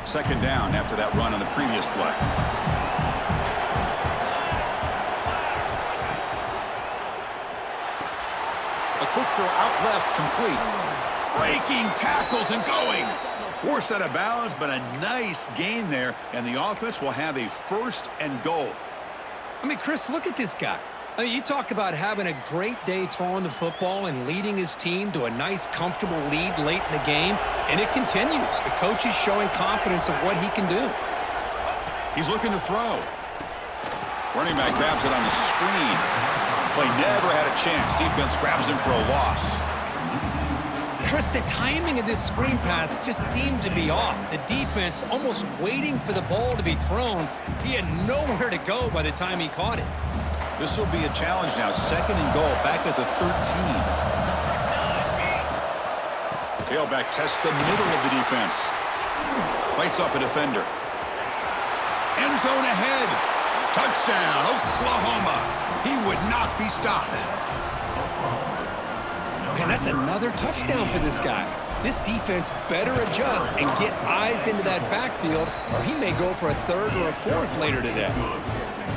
Second down after that run on the previous play. A quick throw out left, complete. Breaking tackles and going. Forced out of bounds, but a nice gain there, and the offense will have a 1st and goal. I mean, Chris, look at this guy. I mean, you talk about having a great day throwing the football and leading his team to a nice, comfortable lead late in the game, and it continues. The coach is showing confidence of what he can do. He's looking to throw. Running back grabs it on the screen. Play never had a chance. Defense grabs him for a loss. Chris, the timing of this screen pass just seemed to be off. The defense almost waiting for the ball to be thrown. He had nowhere to go by the time he caught it. This will be a challenge now. 2nd and goal, back at the 13. Tailback tests the middle of the defense. Fights off a defender. End zone ahead. Touchdown, Oklahoma. He would not be stopped. Man, that's another touchdown for this guy. This defense better adjust and get eyes into that backfield, or he may go for a 3rd or a 4th later today.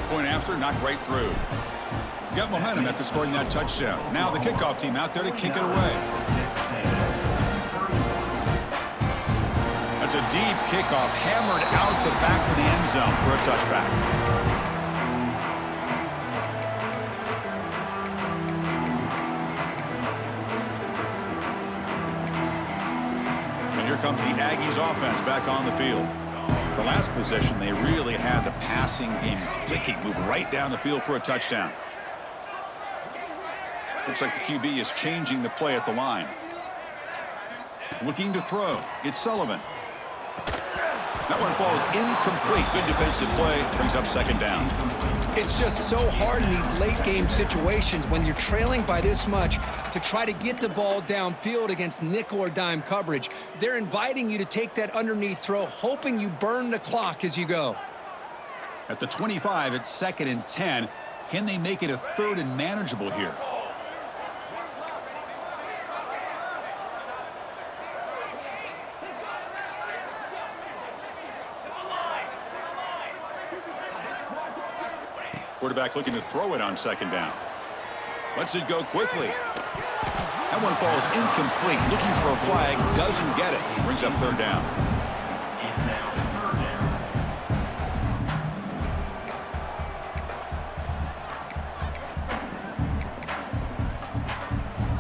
Point after, knocked right through. Got momentum after scoring that touchdown. Now the kickoff team out there to kick it away. That's a deep kickoff, hammered out the back of the end zone for a touchback. And here comes the Aggies offense back on the field. The last possession, they really had the passing game clicking, move right down the field for a touchdown. Looks like the QB is changing the play at the line. Looking to throw. It's Sullivan. That one falls incomplete. Good defensive play. Brings up second down. It's just so hard in these late game situations when you're trailing by this much to try to get the ball downfield against nickel or dime coverage. They're inviting you to take that underneath throw, hoping you burn the clock as you go. At the 25, it's 2nd and 10. Can they make it a 3rd and manageable here? Quarterback looking to throw it on second down. Lets it go quickly. That one falls incomplete. Looking for a flag. Doesn't get it. Brings up third down.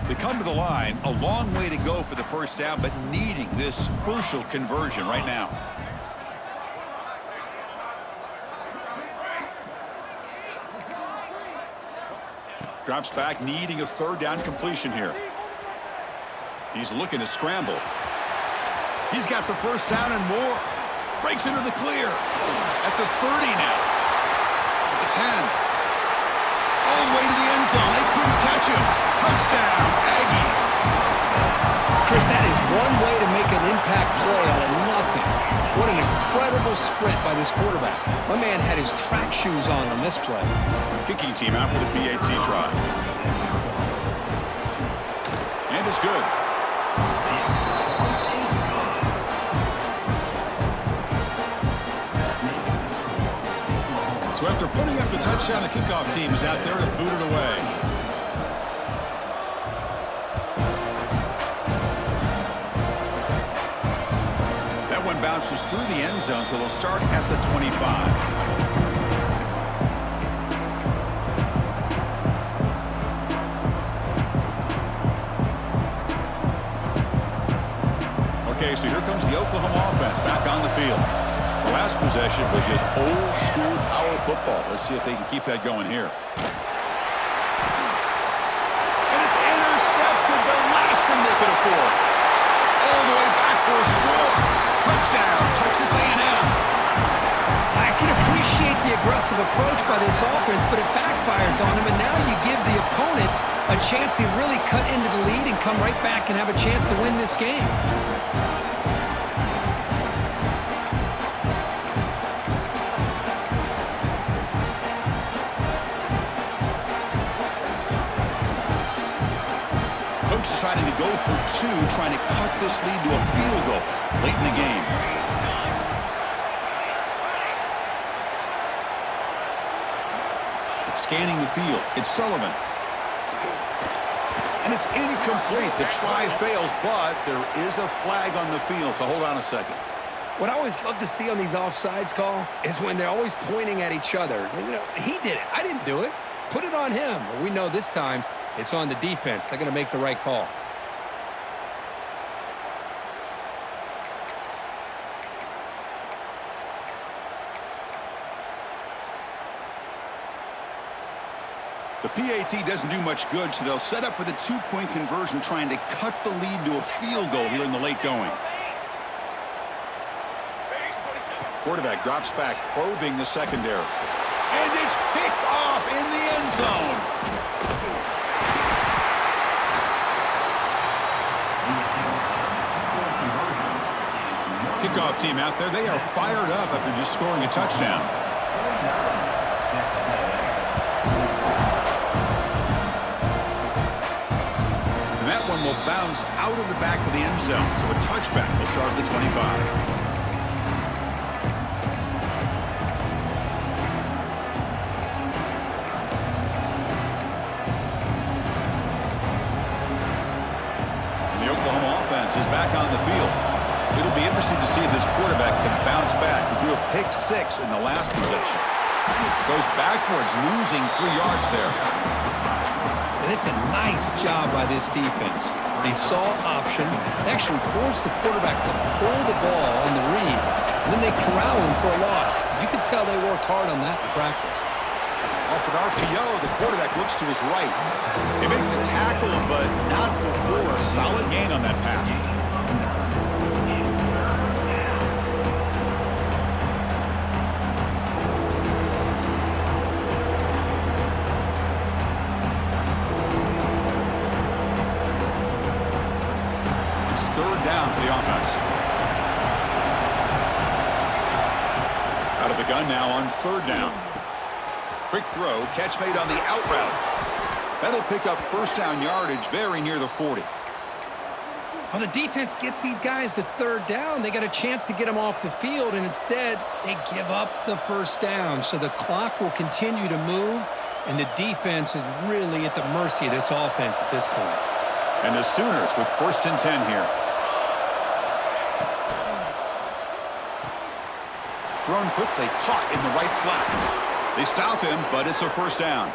They come to the line. A long way to go for the first down, but needing this crucial conversion right now. Drops back, needing a 3rd down completion here. He's looking to scramble. He's got the first down and more. Breaks into the clear. At the 30 now. At the 10. All the way to the end zone. They couldn't catch him. Touchdown, Aggies. Chris, that is one way to make an impact play out of nothing. What an incredible sprint by this quarterback. My man had his track shoes on this play. Kicking team out for the PAT try. And it's good. So after putting up the touchdown, the kickoff team is out there to boot it away. Bounces through the end zone, so they'll start at the 25. Okay, so here comes the Oklahoma offense back on the field. The last possession was just old school power football. Let's see if they can keep that going here. And it's intercepted, the last thing they could afford. All the way back for a score. Touchdown, Texas A&M. I can appreciate the aggressive approach by this offense, but it backfires on him, and now you give the opponent a chance to really cut into the lead and come right back and have a chance to win this game. Coach deciding to go for 2, trying to cut this lead to a field goal late in the game. Scanning the field. It's Sullivan. And it's incomplete. The try fails, but there is a flag on the field, so hold on a second. What I always love to see on these offsides call is when they're always pointing at each other. You know, he did it. I didn't do it. Put it on him. Well, we know this time it's on the defense. They're going to make the right call. The PAT doesn't do much good, so they'll set up for the 2-point conversion, trying to cut the lead to a field goal here in the late going. Quarterback drops back, probing the secondary. And it's picked off in the end zone. Kickoff team out there. They are fired up after just scoring a touchdown. And that one will bounce out of the back of the end zone. So a touchback will start at the 25. interested to see if this quarterback can bounce back. He threw a pick 6 in the last possession. Goes backwards, losing 3 yards there. And it's a nice job by this defense. They saw option, actually forced the quarterback to pull the ball on the read, and then they corral him for a loss. You could tell they worked hard on that in practice. Off an RPO, the quarterback looks to his right. They make the tackle, but not before a solid gain on that pass. It's 3rd down for the offense. Out of the gun now on 3rd down. Quick throw, catch made on the out route. That'll pick up 1st down yardage very near the 40. Well, the defense gets these guys to 3rd down. They got a chance to get them off the field, and instead they give up the 1st down. So the clock will continue to move, and the defense is really at the mercy of this offense at this point. And the Sooners with 1st and 10 here. Thrown quickly, caught in the right flat. They stop him, but it's a 1st down.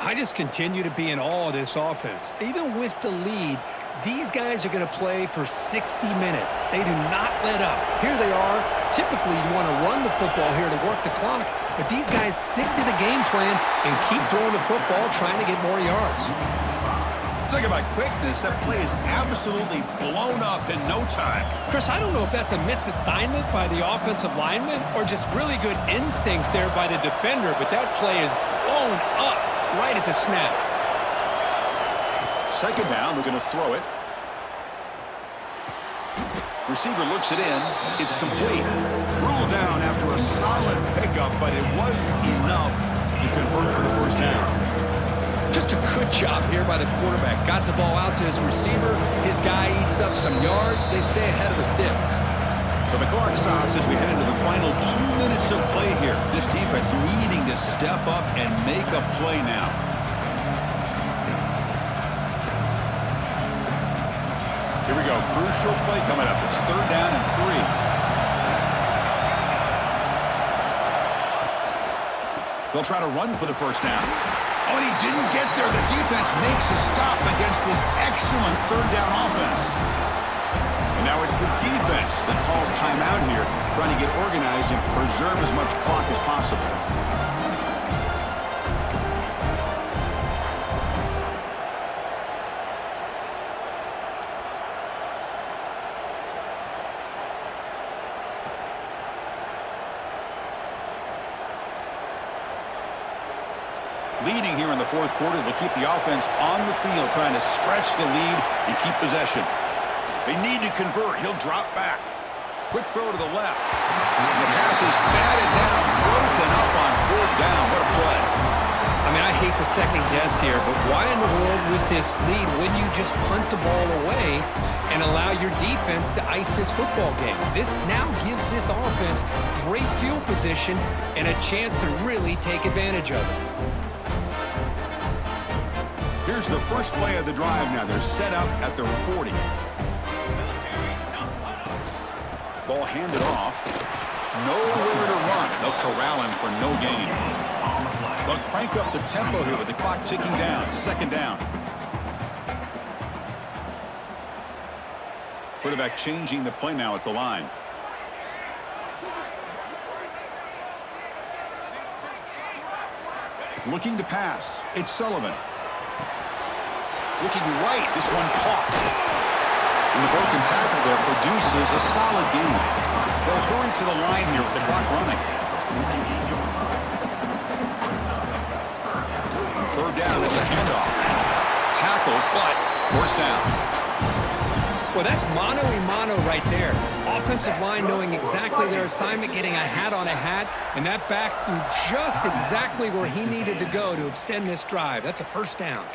I just continue to be in awe of this offense. Even with the lead, these guys are going to play for 60 minutes. They do not let up. Here they are. Typically, you want to run the football here to work the clock, but these guys stick to the game plan and keep throwing the football, trying to get more yards. Talk about quickness. That play is absolutely blown up in no time. Chris, I don't know if that's a misassignment by the offensive lineman or just really good instincts there by the defender, but that play is blown up right at the snap. 2nd down, we're going to throw it. Receiver looks it in. It's complete. Ruled down after a solid pickup, but it wasn't enough to convert for the 1st down. Just a good job here by the quarterback. Got the ball out to his receiver. His guy eats up some yards. They stay ahead of the sticks. So the clock stops as we head into the final 2 minutes of play here. This defense needing to step up and make a play now. Here we go. Crucial play coming up. It's 3rd down and 3. They'll try to run for the 1st down. Oh, and he didn't get there. The defense makes a stop against this excellent 3rd down offense. And now it's the defense that calls timeout here, trying to get organized and preserve as much clock as possible. Leading here in the 4th quarter, they'll keep the offense on the field, trying to stretch the lead and keep possession. They need to convert. He'll drop back. Quick throw to the left. And the pass is batted down, broken up on 4th down. What a play. I mean, I hate to second guess here, but why in the world with this lead wouldn't you just punt the ball away and allow your defense to ice this football game? This now gives this offense great field position and a chance to really take advantage of it. Here's the first play of the drive now. They're set up at their 40. Ball handed off. Nowhere to run. They'll corral him for no gain. They'll crank up the tempo here with the clock ticking down. 2nd down. Quarterback changing the play now at the line. Looking to pass. It's Sullivan. Looking right. This one caught. And the broken tackle there produces a solid gain. They'll hurry to the line here with the clock running. 3rd down. It's a handoff. Tackle, but 1st down. Well, that's mano-a-mano right there. Offensive line knowing exactly their assignment, getting a hat on a hat, and that back threw just exactly where he needed to go to extend this drive. That's a 1st down.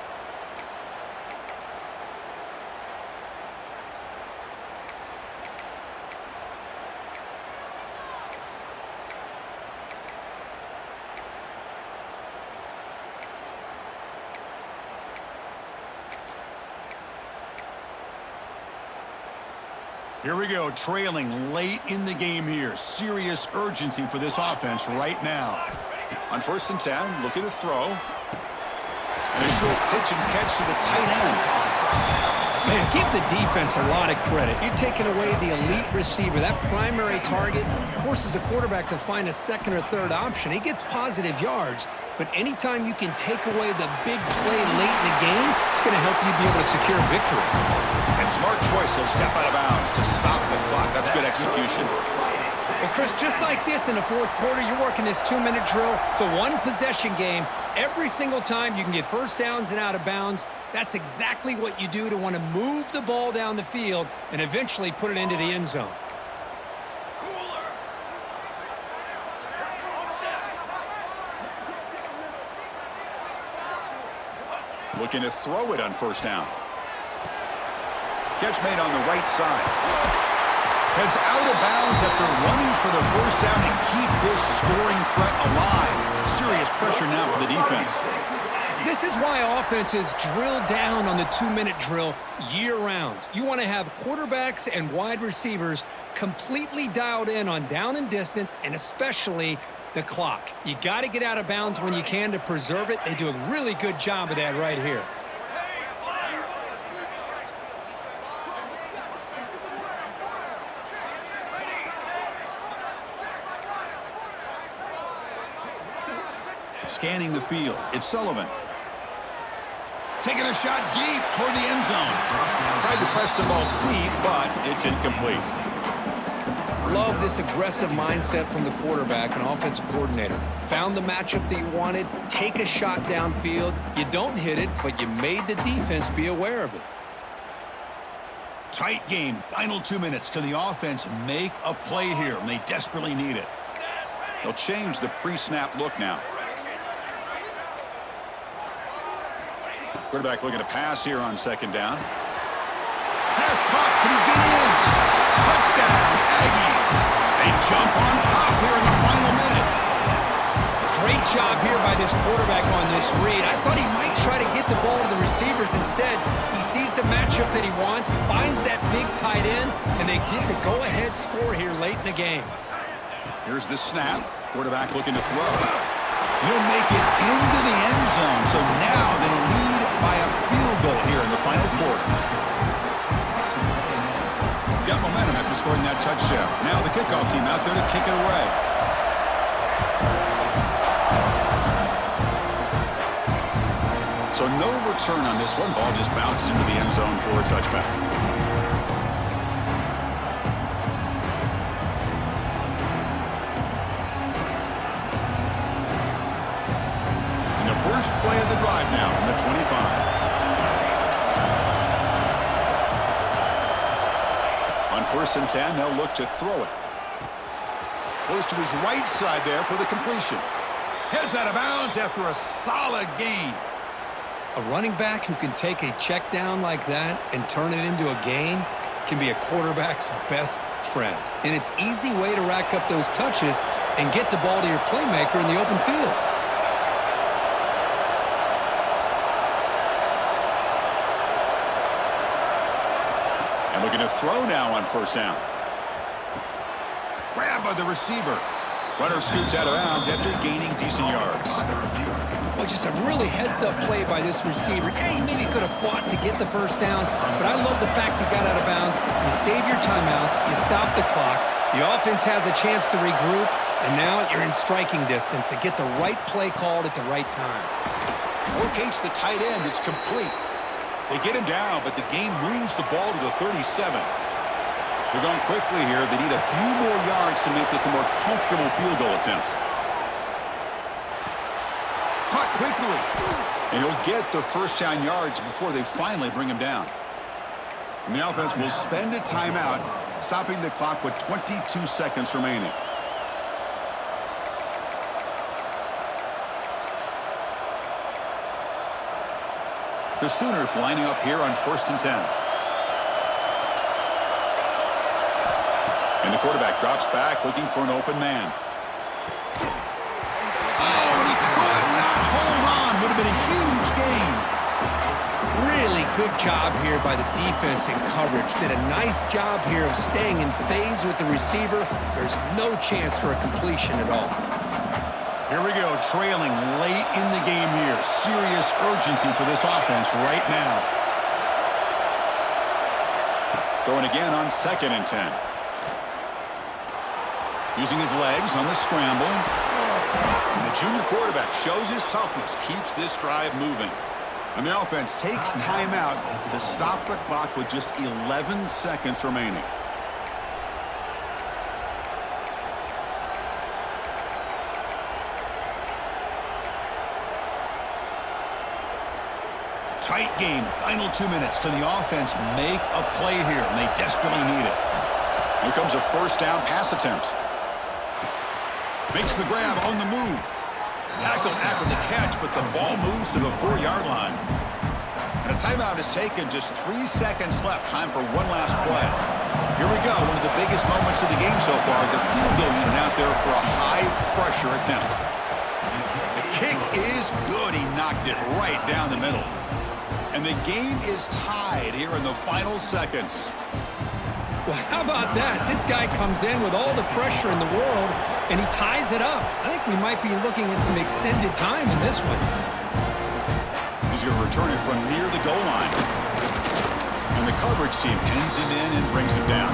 Here we go, trailing late in the game here. Serious urgency for this offense right now. On 1st and 10, looking to throw. And a short pitch and catch to the tight end. Man, give the defense a lot of credit. You're taking away the elite receiver. That primary target forces the quarterback to find a second or third option. He gets positive yards, but anytime you can take away the big play late in the game, it's going to help you be able to secure victory. And smart choice, he'll step out of bounds to stop the clock. That's good execution. Well, Chris, just like this in the 4th quarter, you're working this 2-minute drill. It's a one-possession game. Every single time you can get first downs and out of bounds. That's exactly what you do to want to move the ball down the field and eventually put it into the end zone. Looking to throw it on 1st down. Catch made on the right side. Heads out of bounds after running for the 1st down and keep this scoring threat alive. Serious pressure now for the defense. This is why offenses drill down on the 2-minute drill year-round. You want to have quarterbacks and wide receivers completely dialed in on down and distance, and especially the clock. You got to get out of bounds when you can to preserve it. They do a really good job of that right here. Scanning the field, it's Sullivan. Taking a shot deep toward the end zone. Tried to press the ball deep, but it's incomplete. Love this aggressive mindset from the quarterback and offensive coordinator. Found the matchup that you wanted, take a shot downfield. You don't hit it, but you made the defense be aware of it. Tight game, final 2 minutes. Can the offense make a play here? And they desperately need it. They'll change the pre-snap look now. Quarterback looking to pass here on 2nd down. Pass caught. Can he get in? Touchdown, Aggies. They jump on top here in the final minute. Great job here by this quarterback on this read. I thought he might try to get the ball to the receivers. Instead, he sees the matchup that he wants, finds that big tight end, and they get the go-ahead score here late in the game. Here's the snap. Quarterback looking to throw. He'll make it into the end zone. So now they lead by a field goal here in the final quarter. Got momentum after scoring that touchdown. Now the kickoff team out there to kick it away. So no return on this one. Ball just bounces into the end zone for a touchback. First play of the drive now from the 25. On 1st and 10, they'll look to throw it. Goes to his right side there for the completion. Heads out of bounds after a solid gain. A running back who can take a check down like that and turn it into a gain can be a quarterback's best friend. And it's an easy way to rack up those touches and get the ball to your playmaker in the open field. And looking to throw now on 1st down. Grabbed by the receiver. Runner scoots out of bounds after gaining decent yards. Well, just a really heads-up play by this receiver. Yeah, he maybe could have fought to get the 1st down, but I love the fact he got out of bounds. You save your timeouts, you stop the clock, the offense has a chance to regroup, and now you're in striking distance to get the right play called at the right time. Locates the tight end. It's complete. They get him down, but the game moves the ball to the 37. They're going quickly here. They need a few more yards to make this a more comfortable field goal attempt. Caught quickly. And he'll get the 1st down yards before they finally bring him down. And the offense will spend a timeout, stopping the clock with 22 seconds remaining. The Sooners lining up here on 1st and 10. And the quarterback drops back looking for an open man. Oh, and he could not hold on. Would have been a huge gain. Really Good job here by the defense in coverage. Did a nice job here of staying in phase with the receiver. There's no chance for a completion at all. Here we go, trailing late in the game here. Serious urgency for this offense right now. Going again on 2nd and 10. Using his legs on the scramble. The junior quarterback shows his toughness, keeps this drive moving. And the offense takes timeout to stop the clock with just 11 seconds remaining. Tight game, final 2 minutes. Can the offense make a play here? And they desperately need it. Here comes a 1st down pass attempt. Makes the grab on the move. Tackle after the catch, but the ball moves to the 4-yard line. And a timeout is taken. Just 3 seconds left. Time for one last play. Here we go. One of the biggest moments of the game so far. The field goal unit out there for a high-pressure attempt. The kick is good. He knocked it right down the middle. And the game is tied here in the final seconds. Well, how about that? This guy comes in with all the pressure in the world, and he ties it up. I think we might be looking at some extended time in this one. He's going to return it from near the goal line. And the coverage team pins him in and brings him down.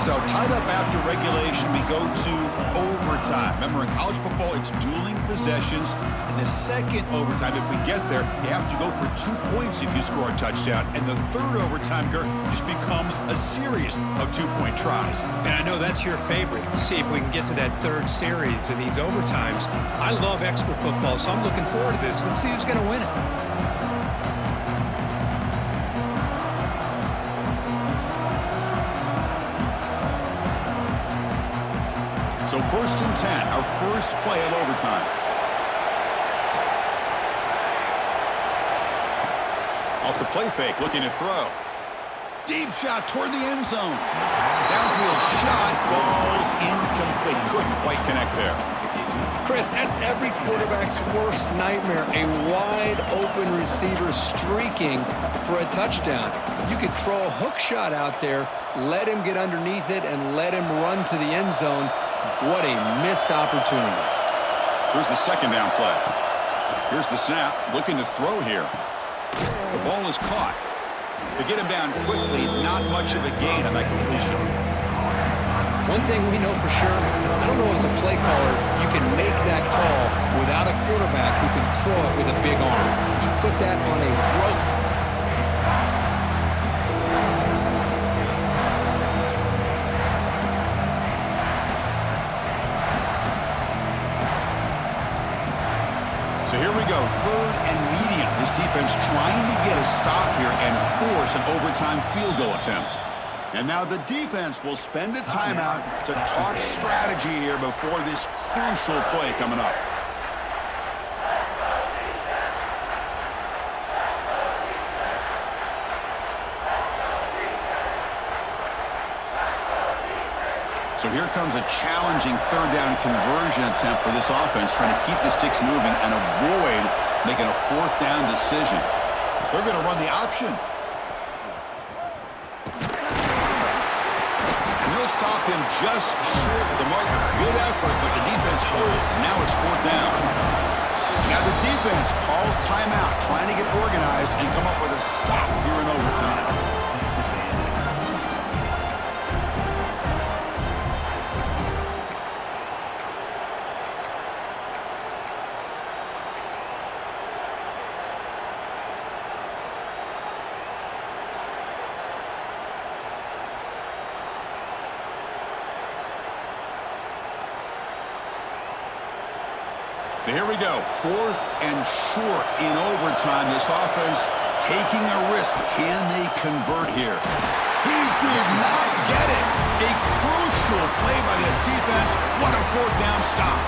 So tied up after regulation, we go to overtime. Remember, in college football, it's dueling possessions. In the second overtime, if we get there, you have to go for 2 points if you score a touchdown. And the third overtime, Kirk, just becomes a series of 2-point tries. And I know that's your favorite, to see if we can get to that third series in these overtimes. I love extra football, so I'm looking forward to this. Let's see who's going to win it. So 1st and 10, our first play of overtime. Off the play fake, looking to throw. Deep shot toward the end zone. Downfield shot falls incomplete. Couldn't quite connect there. Chris, that's every quarterback's worst nightmare, a wide-open receiver streaking for a touchdown. You could throw a hook shot out there, let him get underneath it, and let him run to the end zone. What a missed opportunity. Here's the 2nd down play. Here's the snap, looking to throw here. The ball is caught. To get him down quickly, not much of a gain on that completion. One thing we know for sure, I don't know as a play caller, you can make that call without a quarterback who can throw it with a big arm. He put that on a rope. So here we go, 3rd and medium. This defense trying to get a stop here and force an overtime field goal attempt. And now the defense will spend a timeout to talk strategy here before this crucial play coming up. So here comes a challenging 3rd down conversion attempt for this offense, trying to keep the sticks moving and avoid making a 4th down decision. They're going to run the option. And they'll stop him just short of the mark. Good effort, but the defense holds. Now it's 4th down. Now the defense calls timeout, trying to get organized and come up with a stop here in overtime. So here we go, 4th and short in overtime. This offense taking a risk. Can they convert here? He did not get it. A crucial play by this defense. What a 4th down stop.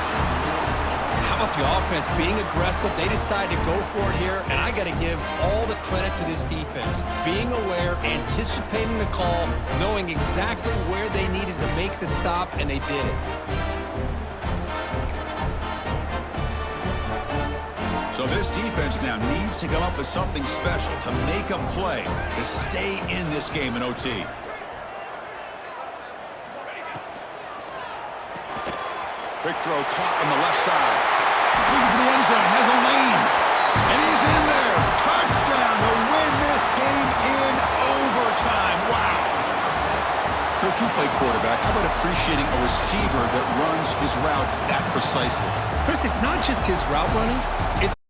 How about the offense being aggressive? They decide to go for it here, and I got to give all the credit to this defense. Being aware, anticipating the call, knowing exactly where they needed to make the stop, and they did it. So this defense now needs to come up with something special to make a play to stay in this game in OT. Quick throw caught on the left side. Looking for the end zone, has a lane. And he's in there. Touchdown to win this game in overtime. Wow. Coach, you play quarterback. How about appreciating a receiver that runs his routes that precisely? Chris, it's not just his route running. It's